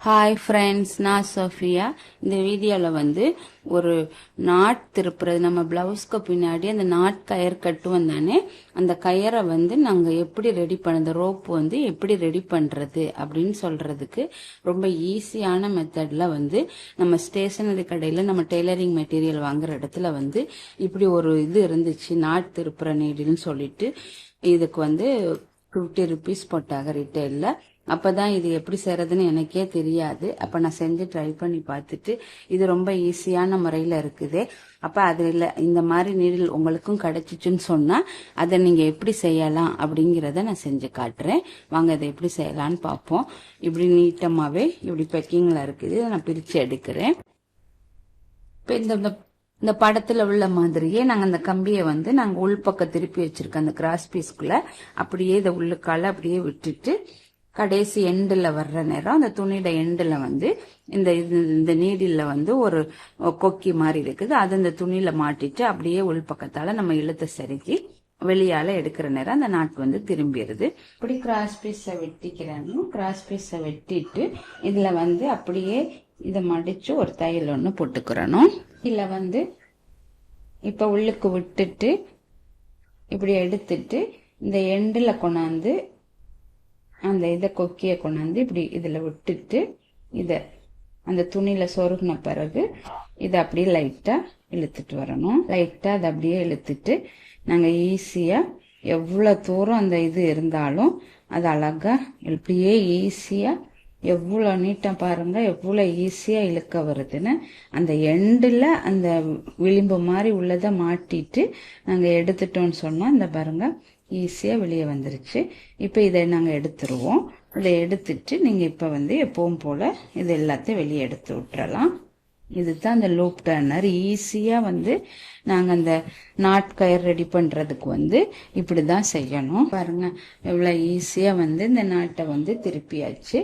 Hi friends, நான் Sofia. இந்த வீடியோவில் வந்து ஒரு நாட் திருப்புறது, நம்ம பிளவுஸ்க்கு பின்னாடி அந்த நாட் கயர் கட்டுவோம் தானே, அந்த கயரை வந்து நாங்கள் எப்படி ரெடி பண்ணுறது, ரோப் வந்து எப்படி ரெடி பண்ணுறது அப்படின்னு சொல்கிறதுக்கு ரொம்ப ஈஸியான மெத்தடில் வந்து நம்ம ஸ்டேஷனரி கடையில் நம்ம டெய்லரிங் மெட்டீரியல் வாங்குற இடத்துல வந்து இப்படி ஒரு இது இருந்துச்சு, நாட் திருப்புற நீடில்னு சொல்லிட்டு. இதுக்கு வந்து 50 ருபீஸ் போட்டாங்க ரிட்டைலில். அப்பதான் இது எப்படி செய்யறதுன்னு எனக்கே தெரியாது. அப்ப நான் செஞ்சு ட்ரை பண்ணி பார்த்துட்டு இது ரொம்ப ஈஸியான முறையில இருக்குது. அப்ப அதுல இந்த மாதிரி நீடில் உங்களுக்கும் கிடைச்சிச்சுன்னு சொன்னா அதை நீங்க எப்படி செய்யலாம் அப்படிங்கிறத நான் செஞ்சு காட்டுறேன். வாங்க அதை எப்படி செய்யலான்னு பார்ப்போம். இப்படி நீட்டமாவே இப்படி பேக்கிங்ல இருக்குது, நான் பிரிச்சு எடுக்கிறேன். இப்ப இந்த படத்துல உள்ள மாதிரியே நாங்க அந்த கம்பியை வந்து நாங்க உள்பக்கம் திருப்பி வச்சிருக்கோம். அந்த கிராஸ் பீஸ்க்குள்ள அப்படியே இதை உள்ளுக்கால அப்படியே விட்டுட்டு கடைசி எண்டில் வர்ற நேரம் அந்த துணியோட எண்டில் வந்து இந்த நீடில் வந்து ஒரு கொக்கி மாதிரி இருக்குது, அது இந்த துணியில மாட்டிட்டு அப்படியே உள்பக்கத்தால நம்ம இழுத்து செருக்கி வெளியால எடுக்கிற நேரம் அந்த நாட் வந்து திரும்பிடுது. இப்படி கிராஸ் பீஸை வெட்டிக்கிறேன்னு கிராஸ் பீஸை வெட்டிட்டு இதுல வந்து அப்படியே இதை மடிச்சு ஒரு தையல் ஒன்று போட்டுக்கிறணும். இதுல வந்து இப்ப உள்ளுக்கு விட்டுட்டு இப்படி எடுத்துட்டு இந்த எண்டில் கொண்டாந்து அந்த இதை கொக்கியை கொண்டாந்து இப்படி இதுல விட்டுட்டு இதை அந்த துணியில சொருகின பிறகு இதை அப்படியே லைட்டா இழுத்துட்டு வரணும். லைட்டா அதை அப்படியே இழுத்துட்டு நாங்க ஈஸியா எவ்வளவு தூரம் அந்த இது இருந்தாலும் அது அழகா இப்படியே ஈஸியா எவ்வளவு நீட்டம் பாருங்க, எவ்வளவு ஈஸியா இழுக்க வருதுன்னு. அந்த எண்டுல அந்த விளிம்பு மாதிரி உள்ளதை மாட்டிட்டு நாங்க எடுத்துட்டோம்னு சொன்னா இந்த பாருங்க ஈஸியா வெளியே வந்துருச்சு. இப்ப இதை நாங்க எடுத்துருவோம். இதை எடுத்துட்டு நீங்க இப்ப வந்து எப்பவும் போல இது எல்லாத்தையும் வெளியே எடுத்து விட்டுறலாம். இதுதான் அந்த லூப் டர்னர். ஈஸியா வந்து நாங்க அந்த நாட் கயர் ரெடி பண்றதுக்கு வந்து இப்படிதான் செய்யணும். பாருங்க எவ்வளவு ஈஸியா வந்து இந்த நாட்டை வந்து திருப்பியாச்சு.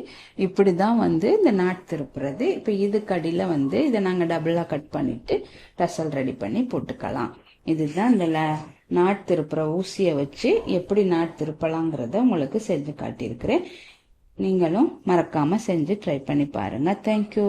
இப்படிதான் வந்து இந்த நாட் திருப்புறது. இப்ப இதுக்கு அடியில வந்து இதை நாங்க டபுளா கட் பண்ணிட்டு டசல் ரெடி பண்ணி போட்டுக்கலாம். இதுதான் இந்த நாட் திருப்புற ஊசியை வச்சு எப்படி நாட் திருப்பலாங்கிறத உங்களுக்கு செஞ்சு காட்டியிருக்கிறேன். நீங்களும் மறக்காம செஞ்சு ட்ரை பண்ணி பாருங்க. தேங்க்யூ.